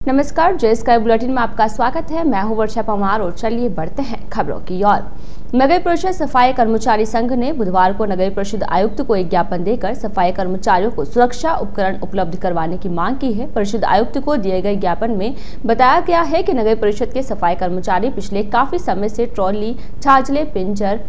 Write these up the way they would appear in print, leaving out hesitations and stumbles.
नमस्कार, जय sky bulletin में आपका स्वागत है। मैं हूं वर्षा पवार और चलिए बढ़ते हैं खबरों की ओर। नगर परिषद सफाई कर्मचारी संघ ने बुधवार को नगर परिषद आयुक्त को एक ज्ञापन देकर सफाई कर्मचारियों को सुरक्षा उपकरण उपलब्ध करवाने की मांग की है। परिषद आयुक्त को दिए गए ज्ञापन में बताया गया है कि नगर परिषद के सफाई कर्मचारी पिछले काफी समय से ट्रॉली, छाछले, पिंजर,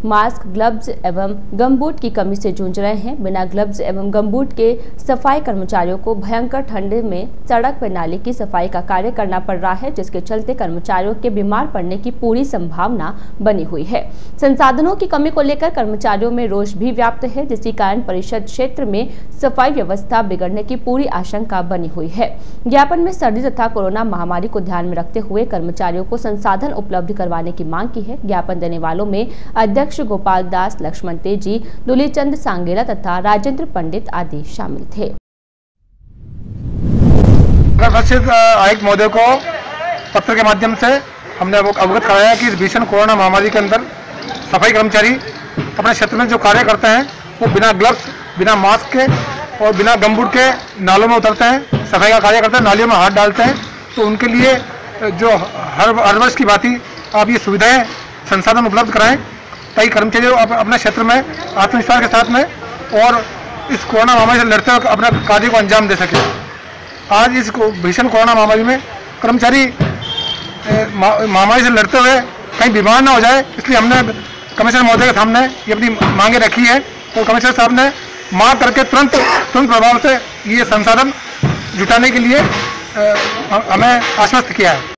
मास्क, ग्लव्स एवं गमबूट की कमी से जूझ रहे हैं। बिना ग्लव्स एवं गमबूट के सफाई कर्मचारियों को भयंकर ठंड में सड़क व नाली की सफाई का कार्य करना पड़ रहा है, जिसके चलते कर्मचारियों के बीमार पड़ने की पूरी संभावना बनी हुई है। संसाधनों की कमी को लेकर कर्मचारियों में रोष भी व्याप्त है, जिसके कारण परिषद क्षेत्र में सफाई व्यवस्था बिगड़ने की पूरी आशंका बनी हुई है। ज्ञापन में सर्दी तथा कोरोना महामारी को ध्यान में रखते हुए कर्मचारियों को संसाधन उपलब्ध करवाने की मांग की है। ज्ञापन देने वालों में अध्यक्ष गोपाल दास, लक्ष्मण तेजी, दुलीचंद सांगेला तथा राजेंद्र पंडित आदि शामिल थे। आयुक्त महोदय को पत्र के माध्यम से हमने अवगत कराया कि इस भीषण कोरोना महामारी के अंदर सफाई कर्मचारी अपने क्षेत्र में जो कार्य करते हैं वो बिना ग्लव्स, बिना मास्क के और बिना गमबूट के नालों में उतरते हैं, सफाई का कार्य करते हैं, नालियों में हाथ डालते हैं। तो उनके लिए जो हर वर्ष की बात आप ये सुविधाएं संसाधन उपलब्ध कराएं ताकि कर्मचारी अपने क्षेत्र में आत्मविश्वास के साथ में और इस कोरोना महामारी से लड़ते हुए अपने कार्य को अंजाम दे सके। आज इस भीषण कोरोना महामारी में कर्मचारी महामारी से लड़ते हुए कहीं बीमार ना हो जाए, इसलिए हमने कमिश्नर महोदय के सामने ये अपनी मांगे रखी है। तो कमिश्नर साहब ने मांग करके तुरंत प्रभाव से ये संसाधन जुटाने के लिए हमें आश्वस्त किया है।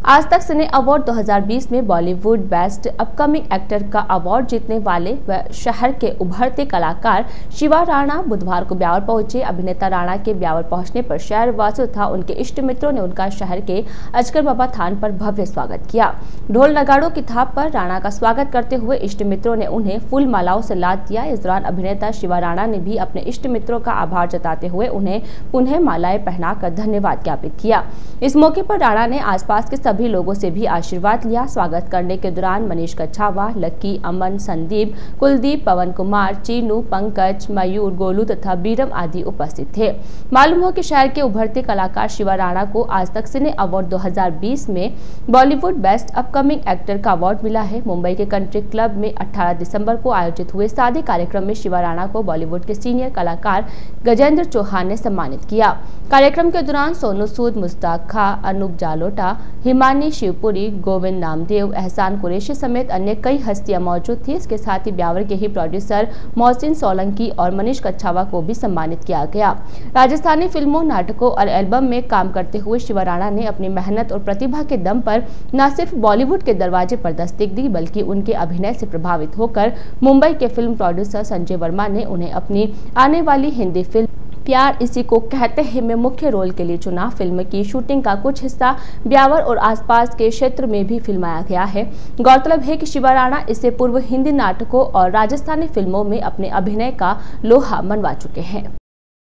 आज तक सिने अवार्ड 2020 में बॉलीवुड बेस्ट अपकमिंग एक्टर का अवार्ड जीतने वाले व शहर के उभरते कलाकार शिवा राणा बुधवार को ब्यावर पहुंचे। अभिनेता राणा के ब्यावर पहुंचने पर शहरवासियों तथा उनके इष्ट मित्रों ने उनका शहर के अजगर बाबा थान पर भव्य स्वागत किया। ढोल नगाड़ों की थाप पर राणा का स्वागत करते हुए इष्ट मित्रों ने उन्हें फूल मालाओं से लाद दिया। इस दौरान अभिनेता शिवा राणा ने भी अपने इष्ट मित्रों का आभार जताते हुए उन्हें पुनः मालाएं पहनाकर धन्यवाद ज्ञापित किया। इस मौके पर राणा ने आसपास के सभी लोगों से भी आशीर्वाद लिया। स्वागत करने के दौरान मनीष कच्छावा, लक्की, अमन, संदीप, कुलदीप, पवन कुमार, चीनू, पंकज, मयूर, गोलू तथा बीरम आदि उपस्थित थे। मालूम हो कि शहर के उभरते कलाकार शिवा राणा को आज तक सिने अवार्ड 2020 में बॉलीवुड बेस्ट अपकमिंग एक्टर का अवार्ड मिला है। मुंबई के कंट्री क्लब में 18 दिसंबर को आयोजित हुए सादे कार्यक्रम में शिवा राणा को बॉलीवुड के सीनियर कलाकार गजेंद्र चौहान ने सम्मानित किया। कार्यक्रम के दौरान सोनू सूद, मुश्ताक खां, अनूप जालोटा, हिमानी शिवपुरी, गोविंद नामदेव, एहसान कुरैशी समेत अन्य कई हस्तियां मौजूद थी। इसके साथ ही ब्यावर के ही प्रोड्यूसर मोहसिन सोलंकी और मनीष कच्छावा को भी सम्मानित किया गया। राजस्थानी फिल्मों, नाटकों और एल्बम में काम करते हुए शिवा राणा ने अपनी मेहनत और प्रतिभा के दम पर न सिर्फ बॉलीवुड के दरवाजे पर दस्तक दी, बल्कि उनके अभिनय से प्रभावित होकर मुंबई के फिल्म प्रोड्यूसर संजय वर्मा ने उन्हें अपनी आने वाली हिंदी फिल्म प्यार इसी को कहते हैं में मुख्य रोल के लिए चुना। फिल्म की शूटिंग का कुछ हिस्सा ब्यावर और आसपास के क्षेत्र में भी फिल्माया गया है। गौरतलब है कि शिवा राणा इससे पूर्व हिंदी नाटकों और राजस्थानी फिल्मों में अपने अभिनय का लोहा मनवा चुके हैं।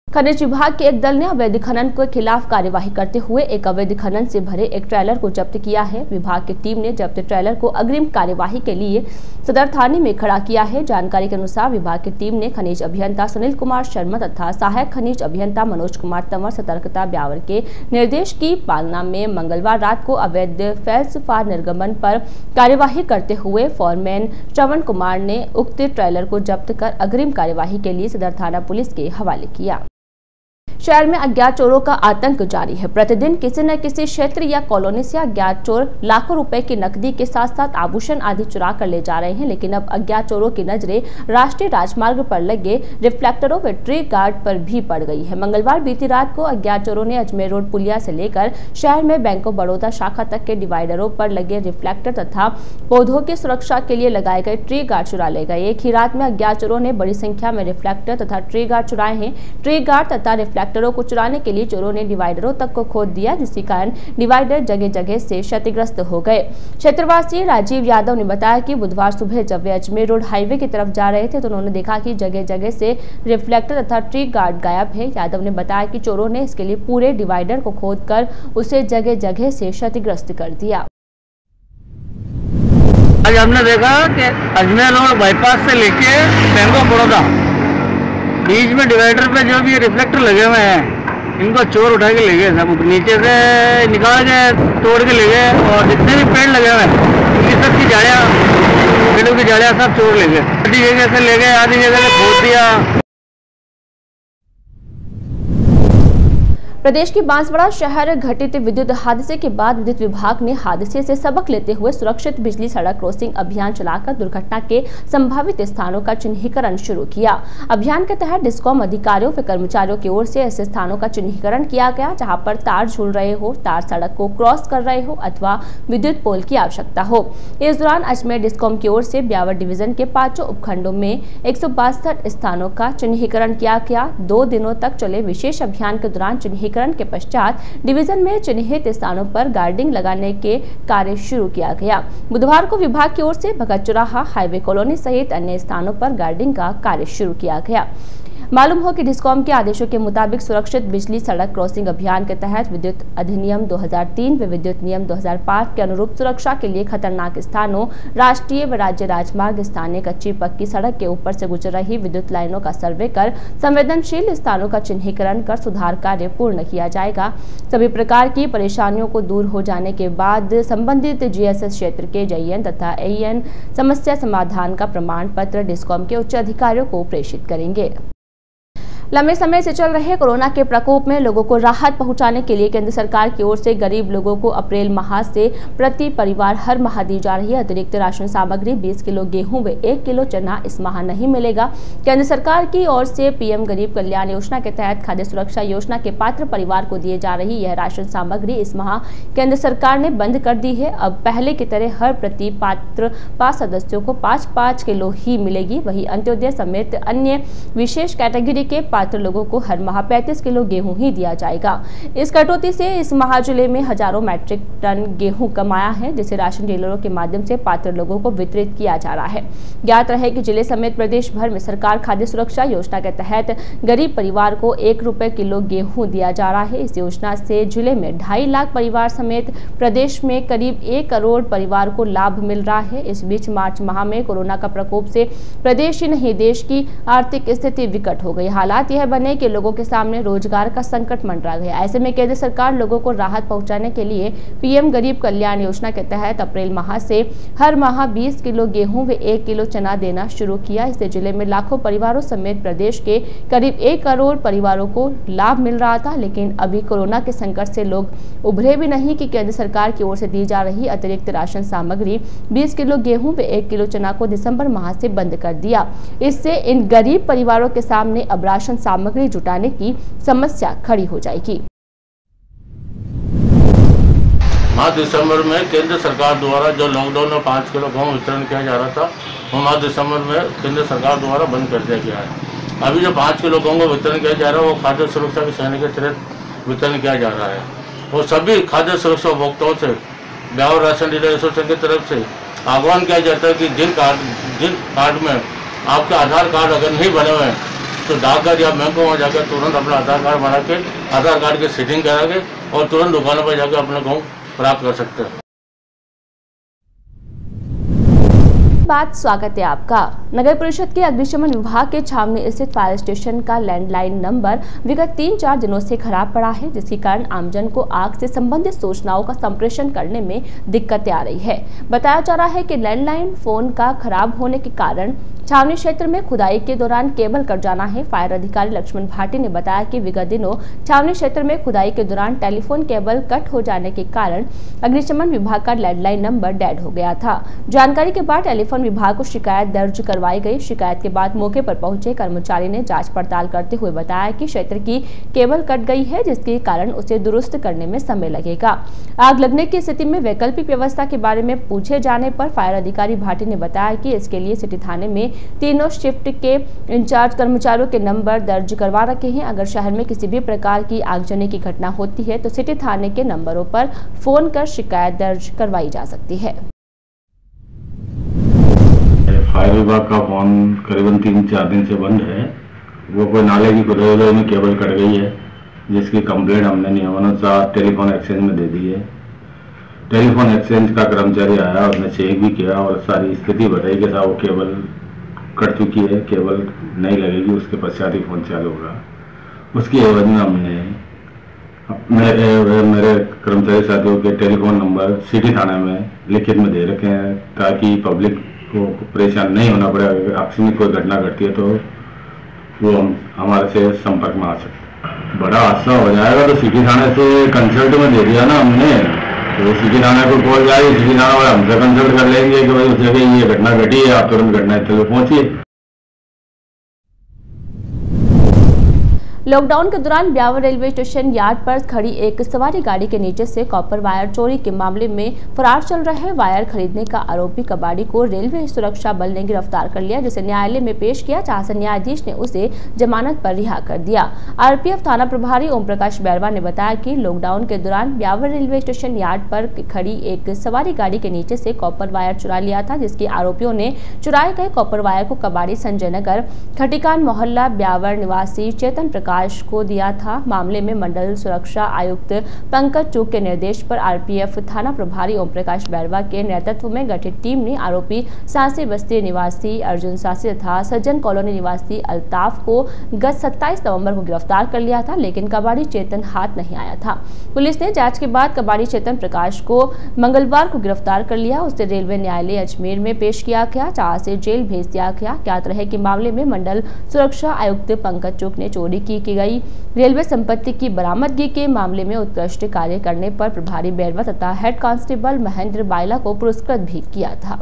खनिज विभाग के एक दल ने अवैध खनन के खिलाफ कार्यवाही करते हुए एक अवैध खनन से भरे एक ट्रेलर को जब्त किया है। विभाग की टीम ने जब्त ट्रेलर को अग्रिम कार्यवाही के लिए सदर थाने में खड़ा किया है। जानकारी के अनुसार विभाग की टीम ने खनिज अभियंता सुनील कुमार शर्मा तथा सहायक खनिज अभियंता मनोज कुमार तंवर सतर्कता ब्यावर के निर्देश की पालना में मंगलवार रात को अवैध फैल्सफा निर्गमन पर कार्यवाही करते हुए फोरमैन श्रवण कुमार ने उक्त ट्रेलर को जब्त कर अग्रिम कार्यवाही के लिए सदर थाना पुलिस के हवाले किया। शहर में अज्ञात चोरों का आतंक जारी है। प्रतिदिन किसी न किसी क्षेत्र या कॉलोनी से अज्ञात चोर लाखों रुपए की नकदी के साथ साथ आभूषण आदि चुरा कर ले जा रहे हैं। लेकिन अब अज्ञात चोरों की नजरें राष्ट्रीय राजमार्ग पर लगे रिफ्लेक्टरों व ट्री गार्ड पर भी पड़ गई है। मंगलवार बीती रात को अज्ञात चोरों ने अजमेर रोड पुलिया से लेकर शहर में बैंक ऑफ बड़ौदा शाखा तक के डिवाइडरों पर लगे रिफ्लेक्टर तथा पौधों की सुरक्षा के लिए लगाए गए ट्री गार्ड चुरा ले गए। एक ही रात में अज्ञात चोरों ने बड़ी संख्या में रिफ्लेक्टर तथा ट्री गार्ड चुराए हैं। ट्री गार्ड तथा रिफ्लेक्टर को चुराने के लिए चोरों ने डिवाइडरों तक को खोद दिया, जिसके कारण डिवाइडर जगह जगह से क्षतिग्रस्त हो गए। क्षेत्रवासी राजीव यादव ने बताया कि बुधवार सुबह जब वे अजमेर रोड हाईवे की तरफ जा रहे थे तो उन्होंने देखा कि जगह जगह से रिफ्लेक्टर तथा ट्री गार्ड गायब है। यादव ने बताया कि चोरों ने इसके लिए पूरे डिवाइडर को खोदकर उसे जगह जगह से क्षतिग्रस्त कर दिया। आज हमने देखा कि अजमेर रोड बाईपास से लेके बैंक ऑफ बड़ौदा बीच में डिवाइडर पे जो भी रिफ्लेक्टर लगे हुए हैं इनको चोर उठा के ले गए, सब नीचे से निकाल के तोड़ के ले गए, और जितने भी पेड़ लगे हुए हैं उनकी सबकी झाड़ियाँ, पेड़ों की झाड़ियाँ सब चोर ले गए। आधी जगह से ले गए, आधी जगह से खोद दिया। प्रदेश की बांसवाड़ा शहर घटित विद्युत हादसे के बाद विद्युत विभाग ने हादसे से सबक लेते हुए सुरक्षित बिजली सड़क क्रॉसिंग अभियान चलाकर दुर्घटना के संभावित स्थानों का चिन्हीकरण शुरू किया। अभियान के तहत डिस्कॉम अधिकारियों व कर्मचारियों की ओर से ऐसे स्थानों का चिन्हीकरण किया गया जहां पर तार झूल रहे हो, तार सड़क को क्रॉस कर रहे हो अथवा विद्युत पोल की आवश्यकता हो। इस दौरान अजमेर डिस्कॉम की ओर से ब्यावर डिवीजन के 5 उपखंडों में 162 स्थानों का चिन्हीकरण किया गया। 2 दिनों तक चले विशेष अभियान के दौरान चिन्हीकरण के पश्चात डिवीजन में चिन्हित स्थानों पर गार्डिंग लगाने के कार्य शुरू किया गया। बुधवार को विभाग की ओर से भगत चौराहा, हाईवे कॉलोनी सहित अन्य स्थानों पर गार्डिंग का कार्य शुरू किया गया। मालूम हो कि डिस्कॉम के आदेशों के मुताबिक सुरक्षित बिजली सड़क क्रॉसिंग अभियान के तहत विद्युत अधिनियम 2003 व विद्युत नियम 2005 के अनुरूप सुरक्षा के लिए खतरनाक स्थानों, राष्ट्रीय व राज्य राजमार्ग, स्थानीय कच्ची पक्की सड़क के ऊपर से गुजर रही विद्युत लाइनों का सर्वे कर संवेदनशील स्थानों का चिन्हीकरण कर सुधार कार्य पूर्ण किया जाएगा। सभी प्रकार की परेशानियों को दूर हो जाने के बाद संबंधित जीएसएस क्षेत्र के जेईएन तथा एईएन समस्या समाधान का प्रमाण पत्र डिस्कॉम के उच्च अधिकारियों को प्रेषित करेंगे। लंबे समय से चल रहे कोरोना के प्रकोप में लोगों को राहत पहुंचाने के लिए केंद्र सरकार की ओर से गरीब लोगों को अप्रैल माह से प्रति परिवार हर माह दी जा रही अतिरिक्त राशन सामग्री 20 किलो गेहूं व 1 किलो चना इस माह नहीं मिलेगा। केंद्र सरकार की ओर से पीएम गरीब कल्याण योजना के तहत खाद्य सुरक्षा योजना के पात्र परिवार को दिए जा रही यह राशन सामग्री इस माह केंद्र सरकार ने बंद कर दी है। अब पहले की तरह हर प्रति पात्र 5 सदस्यों को 5-5 किलो ही मिलेगी। वहीं अंत्योदय समेत अन्य विशेष कैटेगरी के पात्र लोगों को हर माह 35 किलो गेहूं ही दिया जाएगा। इस कटौती से इस माह जिले में हजारों मैट्रिक टन गेहूं कमाया है, जिसे राशन डीलरों के माध्यम से पात्र लोगों को वितरित किया जा रहा है। ज्ञात रहे कि जिले समेत प्रदेश भर में सरकार खाद्य सुरक्षा योजना के तहत गरीब परिवार को 1 रुपए किलो गेहूं दिया जा रहा है। इस योजना से जिले में 2.5 लाख परिवार समेत प्रदेश में करीब 1 करोड़ परिवार को लाभ मिल रहा है। इस बीच मार्च माह में कोरोना का प्रकोप से प्रदेश ही नहीं देश की आर्थिक स्थिति विकट हो गई। हालात यह बने कि लोगों के सामने रोजगार का संकट मंडरा गया। ऐसे में केंद्र सरकार लोगों को राहत पहुंचाने के लिए पीएम गरीब कल्याण योजना के तहत अप्रैल माह से हर माह 20 किलो गेहूं व 1 किलो चना देना शुरू किया। इससे जिले में लाखों परिवारों समेत प्रदेश के करीब 1 करोड़ परिवारों को लाभ मिल रहा था। लेकिन अभी कोरोना के संकट से लोग उभरे भी नहीं कि केंद्र सरकार की ओर से दी जा रही अतिरिक्त राशन सामग्री 20 किलो गेहूं व 1 किलो चना को दिसंबर माह से बंद कर दिया। इससे इन गरीब परिवारों के सामने अब राशन सामग्री जुटाने की समस्या खड़ी हो जाएगी। माह दिसंबर में केंद्र सरकार द्वारा जो लॉकडाउन में 5 किलो गेहूँ वितरण किया जा रहा था वो माह दिसंबर में केंद्र सरकार द्वारा बंद कर दिया गया है। अभी जो 5 किलो गेहूँ का वितरण किया जा रहा है वो खाद्य सुरक्षा की श्रेणी के तहत वितरण किया जा रहा है। वो सभी खाद्य सुरक्षा उपभोक्ताओं से ब्यावर राशन डीलर एसोसिएशन की तरफ से आह्वान किया जाता है कि जिन कार्ड में आपके आधार कार्ड अगर नहीं बने हुए हैं तो डाकघर या बैंकों में जाकर तुरंत अपना आधार कार्ड बना के आधार कार्ड की सेटिंग करा के और तुरंत दुकानों पर जाकर अपना गेहूँ प्राप्त कर सकते हैं। बात स्वागत है आपका। नगर परिषद के अग्निशमन विभाग के छावनी स्थित फायर स्टेशन का लैंडलाइन नंबर विगत 3-4 दिनों से खराब पड़ा है, जिसके कारण आमजन को आग से संबंधित सूचनाओं का संप्रेषण करने में दिक्कतें आ रही है। बताया जा रहा है कि लैंडलाइन फोन का खराब होने के कारण छावनी क्षेत्र में खुदाई के दौरान केबल कट जाना है। फायर अधिकारी लक्ष्मण भाटी ने बताया कि विगत दिनों छावनी क्षेत्र में खुदाई के दौरान टेलीफोन केबल कट हो जाने के कारण अग्निशमन विभाग का लैंडलाइन नंबर डेड हो गया था। जानकारी के बाद टेलीफोन विभाग को शिकायत दर्ज करवाई गई। शिकायत के बाद मौके पर पहुंचे कर्मचारी ने जांच पड़ताल करते हुए बताया कि क्षेत्र की केबल कट गई है, जिसके कारण उसे दुरुस्त करने में समय लगेगा। आग लगने की स्थिति में वैकल्पिक व्यवस्था के बारे में पूछे जाने पर फायर अधिकारी भाटी ने बताया कि इसके लिए सिटी थाने में तीनों शिफ्ट के इंचार्ज कर्मचारियों के नंबर दर्ज करवा रखे हैं। अगर शहर में किसी भी प्रकार की आगजनी की घटना होती है तो सिटी थाने के नंबरों पर फोन कर शिकायत दर्ज करवाई जा सकती है। फायर विभाग का फोन करीबन 3-4 दिन से बंद है। वो कोई नाले की खुदाई में केबल कट गई है, जिसकी कंप्लेंट हमने नियमानुसार टेलीफोन एक्सचेंज में दे दी है। टेलीफोन एक्सचेंज का कर्मचारी आया, उसने चेक भी किया और सारी स्थिति बताई कि साहब वो केबल कट चुकी है, केबल नहीं लगेगी, उसके पश्चात ही फोन चालू होगा। उसकी एवज में हमने मेरे कर्मचारी साथियों के टेलीफोन नंबर सिटी थाना में लिखित में दे रखे हैं, ताकि पब्लिक को परेशान नहीं होना पड़े। अगर आकस्मिक कोई घटना घटती है तो वो हमारे से संपर्क में आ सकते। बड़ा हादसा हो जाएगा तो सिटी थाने से कंसल्ट में दे दिया ना हमने, तो सिटी थाना को कॉल जाएगी, सिटी थाना वाले हमसे कंसल्ट कर लेंगे कि भाई उस जगह ये घटना घटी है, आप तुरंत घटनास्थल पर पहुंचिए। लॉकडाउन के दौरान ब्यावर रेलवे स्टेशन यार्ड पर खड़ी एक सवारी गाड़ी के नीचे से कॉपर वायर चोरी के मामले में फरार चल रहे वायर खरीदने का आरोपी कबाड़ी को रेलवे सुरक्षा बल ने गिरफ्तार कर लिया, जिसे न्यायालय में पेश किया, जहां से न्यायाधीश ने उसे जमानत पर रिहा कर दिया। आरपीएफ थाना प्रभारी ओम प्रकाश बैरवा ने बताया कि लॉकडाउन के दौरान ब्यावर रेलवे स्टेशन यार्ड पर खड़ी एक सवारी गाड़ी के नीचे से कॉपर वायर चुरा लिया था, जिसके आरोपियों ने चुराए गए कॉपर वायर को कबाड़ी संजय नगर खटिकान मोहल्ला ब्यावर निवासी चेतन प्रकाश को दिया था। मामले में मंडल सुरक्षा आयुक्त पंकज चूक के निर्देश पर आरपीएफ थाना प्रभारी ओम प्रकाश बैरवा के नेतृत्व में गठित टीम ने आरोपी सांसी बस्ती निवासी अर्जुन सांसी तथा सज्जन कॉलोनी निवासी अल्ताफ को गत 27 नवंबर को गिरफ्तार कर लिया था, लेकिन कबाड़ी चेतन हाथ नहीं आया था। पुलिस ने जांच के बाद कबाड़ी चेतन प्रकाश को मंगलवार को गिरफ्तार कर लिया। उसे रेलवे न्यायालय अजमेर में पेश किया गया, जहां से जेल भेज दिया गया। ज्ञात रहे कि मामले में मंडल सुरक्षा आयुक्त पंकज चूक ने चोरी की गई रेलवे संपत्ति की बरामदगी के मामले में उत्कृष्ट कार्य करने पर प्रभारी बैरवा तथा हेड कांस्टेबल महेंद्र बायला को पुरस्कृत भी किया था।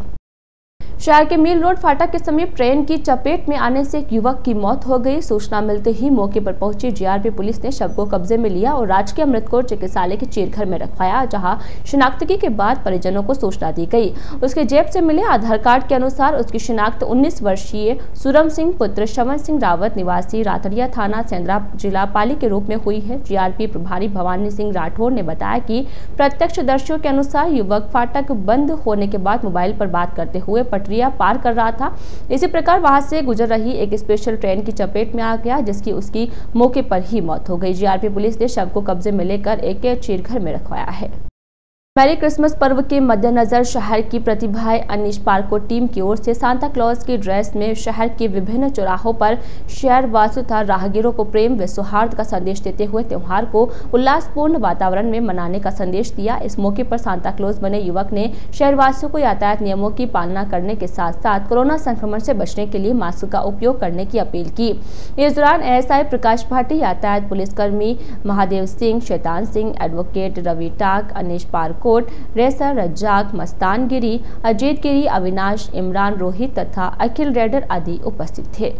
शहर के मिल रोड फाटक के समीप ट्रेन की चपेट में आने से एक युवक की मौत हो गई। सूचना मिलते ही मौके पर पहुंची जीआरपी पुलिस ने शव को कब्जे में लिया और राजकीय अमृतकोट चिकित्सालय के चीरघर में रखवाया, जहां शिनाख्तगी के बाद परिजनों को सूचना दी गई। उसके जेब से मिले आधार कार्ड के अनुसार उसकी शिनाख्त 19 वर्षीय सुरम सिंह पुत्र श्रवण सिंह रावत निवासी रातड़िया थाना सेंद्रा जिला पाली के रूप में हुई है। जीआरपी प्रभारी भवानी सिंह राठौर ने बताया कि प्रत्यक्षदर्शियों के अनुसार युवक फाटक बंद होने के बाद मोबाइल पर बात करते हुए पार कर रहा था। इसी प्रकार वहां से गुजर रही एक स्पेशल ट्रेन की चपेट में आ गया, जिसकी उसकी मौके पर ही मौत हो गई। जीआरपी पुलिस ने शव को कब्जे में लेकर एक चीरघर में रखवाया है। मैरी क्रिसमस पर्व के मद्देनजर शहर की प्रतिभाएं अनीश पार्को टीम की ओर से सांता क्लॉज की ड्रेस में शहर के विभिन्न चौराहों पर शहरवासियों तथा राहगीरों को प्रेम व सौहार्द का संदेश देते हुए त्योहार को उल्लासपूर्ण वातावरण में मनाने का संदेश दिया। इस मौके पर सांता क्लॉज बने युवक ने शहरवासियों को यातायात नियमों की पालना करने के साथ साथ कोरोना संक्रमण से बचने के लिए मास्क का उपयोग करने की अपील की। इस दौरान एएसआई प्रकाश भाटी, यातायात पुलिसकर्मी महादेव सिंह, शैतान सिंह, एडवोकेट रवि टाक, अनीश पार्को, रेसर रज्जाक, मस्तान गिरी, अजीत गिरी, अविनाश, इमरान, रोहित तथा अखिल रेडर आदि उपस्थित थे।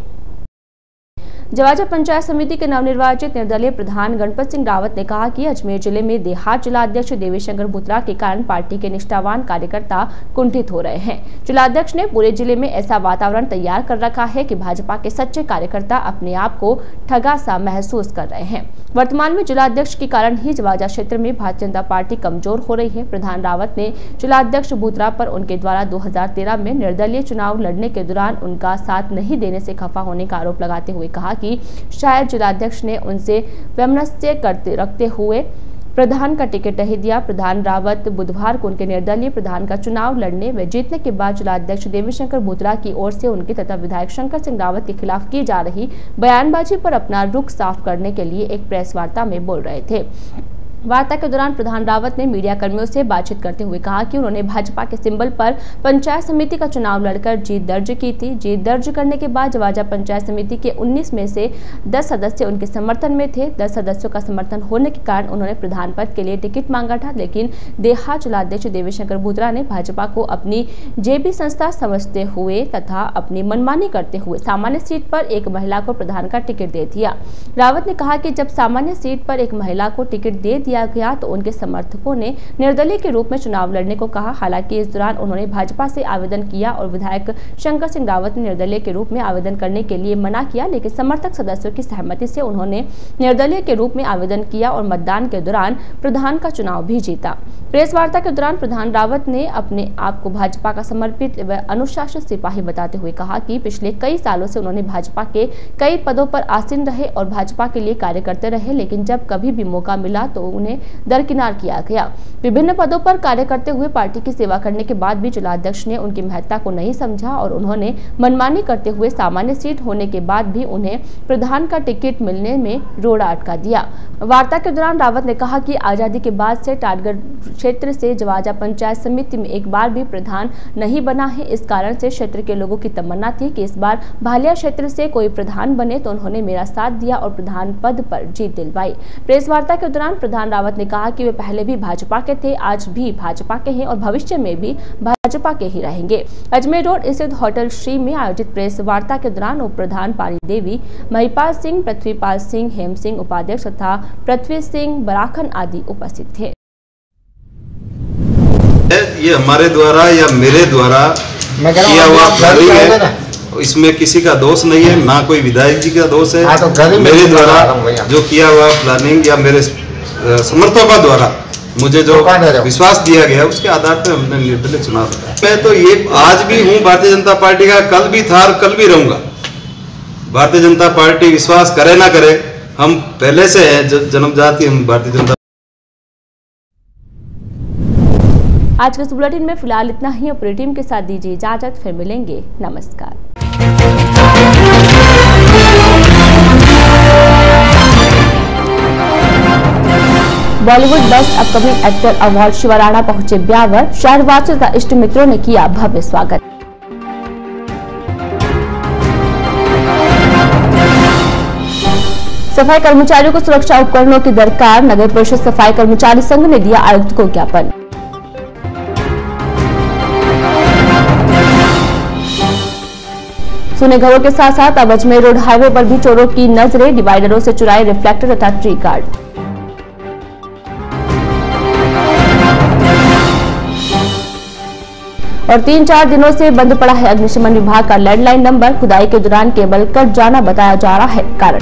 जवाजा पंचायत समिति के नवनिर्वाचित निर्दलीय प्रधान गणपत सिंह रावत ने कहा कि अजमेर जिले में देहात जिलाध्यक्ष देवीशंकर भुत्रा के कारण पार्टी के निष्ठावान कार्यकर्ता कुंठित हो रहे हैं। जिलाध्यक्ष ने पूरे जिले में ऐसा वातावरण तैयार कर रखा है कि भाजपा के सच्चे कार्यकर्ता अपने आप को ठगा सा महसूस कर रहे हैं। वर्तमान में जिलाध्यक्ष के कारण ही जवाजा क्षेत्र में भारतीय जनता पार्टी कमजोर हो रही है। प्रधान रावत ने जिलाध्यक्ष भुत्रा पर उनके द्वारा 2013 में निर्दलीय चुनाव लड़ने के दौरान उनका साथ नहीं देने से खफा होने का आरोप लगाते हुए कहा कि शायद जिलाध्यक्ष ने उनसे वैमनस्य रखते हुए प्रधान का टिकट नहीं दिया। प्रधान रावत बुधवार को उनके निर्दलीय प्रधान का चुनाव लड़ने व जीतने के बाद जिलाध्यक्ष देवीशंकर भुत्रा की ओर से उनके तथा विधायक शंकर सिंह रावत के खिलाफ की जा रही बयानबाजी पर अपना रुख साफ करने के लिए एक प्रेस वार्ता में बोल रहे थे। वार्ता के दौरान प्रधान रावत ने मीडिया कर्मियों से बातचीत करते हुए कहा कि उन्होंने भाजपा के सिंबल पर पंचायत समिति का चुनाव लड़कर जीत दर्ज की थी। जीत दर्ज करने के बाद जवाजा पंचायत समिति के 19 में से 10 सदस्य उनके समर्थन में थे। 10 सदस्यों का समर्थन होने के कारण उन्होंने प्रधान पद के लिए टिकट मांगा था, लेकिन देहात जिलाध्यक्ष देवीशंकर भुत्रा ने भाजपा को अपनी जेबी संस्था समझते हुए तथा अपनी मनमानी करते हुए सामान्य सीट पर एक महिला को प्रधान का टिकट दे दिया। रावत ने कहा कि जब सामान्य सीट पर एक महिला को टिकट दे दिया गया तो उनके समर्थकों ने निर्दलीय के रूप में चुनाव लड़ने को कहा। हालांकि इस दौरान उन्होंने भाजपा से आवेदन किया और विधायक शंकर सिंह रावत ने निर्दलीय के रूप में आवेदन करने के लिए मना किया, लेकिन समर्थक सदस्यों की सहमति से उन्होंने निर्दलीय के रूप में आवेदन किया और मतदान के दौरान प्रधान का चुनाव भी जीता। प्रेस वार्ता के दौरान प्रधान रावत ने अपने आप को भाजपा का समर्पित व अनुशासित सिपाही बताते हुए कहा कि पिछले कई सालों से उन्होंने भाजपा के कई पदों पर आसीन रहे और भाजपा के लिए कार्य करते रहे, लेकिन जब कभी भी मौका मिला तो उन्हें दरकिनार किया गया। विभिन्न पदों पर कार्य करते हुए पार्टी की सेवा करने के बाद भी जिलाध्यक्ष ने उनकी महत्ता को नहीं समझा और उन्होंने मनमानी करते हुए सामान्य सीट होने के बाद भी उन्हें प्रधान का टिकट मिलने में रोड़ा अटका दिया। वार्ता के दौरान रावत ने कहा कि आजादी के बाद से टाटगढ़ क्षेत्र से जवाजा पंचायत समिति में एक बार भी प्रधान नहीं बना है। इस कारण से क्षेत्र के लोगों की तमन्ना थी कि इस बार भालिया क्षेत्र से कोई प्रधान बने, तो उन्होंने मेरा साथ दिया और प्रधान पद पर जीत दिलवाई। प्रेस वार्ता के दौरान प्रधान रावत ने कहा कि वे पहले भी भाजपा के थे, आज भी भाजपा के हैं और भविष्य में भी भाजपा के ही रहेंगे। अजमेर रोड स्थित होटल श्री में आयोजित प्रेस वार्ता के दौरान उप प्रधान पानी देवी, महिपाल सिंह, पृथ्वीपाल सिंह, हेम सिंह उपाध्यक्ष तथा पृथ्वी सिंह बराखन आदि उपस्थित थे। ये हमारे द्वारा या मेरे द्वारा किया हुआ प्लानिंग है, इसमें किसी का दोष नहीं है, ना कोई विधायक जी का दोष है। मेरे द्वारा जो किया हुआ प्लानिंग या मेरे समर्थकों द्वारा मुझे जो विश्वास दिया गया उसके आधार पर हमने निर्दलीय चुनाव लड़ा। मैं तो ये आज भी हूँ भारतीय जनता पार्टी का, कल भी था और कल भी रहूंगा। भारतीय जनता पार्टी विश्वास करे ना करे, हम पहले से है जन्मजाति, हम भारतीय जनता। आज के इस बुलेटिन में फिलहाल इतना ही। अपनी टीम के साथ दीजिए इजाजत, फिर मिलेंगे। नमस्कार। Bollywood best upcoming actor award Shiva Rana पहुंचे ब्यावर, शहरवासियों तथा इष्ट मित्रों ने किया भव्य स्वागत। सफाई कर्मचारियों को सुरक्षा उपकरणों की दरकार, नगर परिषद सफाई कर्मचारी संघ ने दिया आयुक्त को ज्ञापन। सुने घरों के साथ साथ अब अजमेर रोड हाईवे पर भी चोरों की नजरें, डिवाइडरों से चुराए रिफ्लेक्टर तथा ट्री गार्ड। और 3-4 दिनों से बंद पड़ा है अग्निशमन विभाग का लैंडलाइन नंबर, खुदाई के दौरान केबल कट जाना बताया जा रहा है कारण।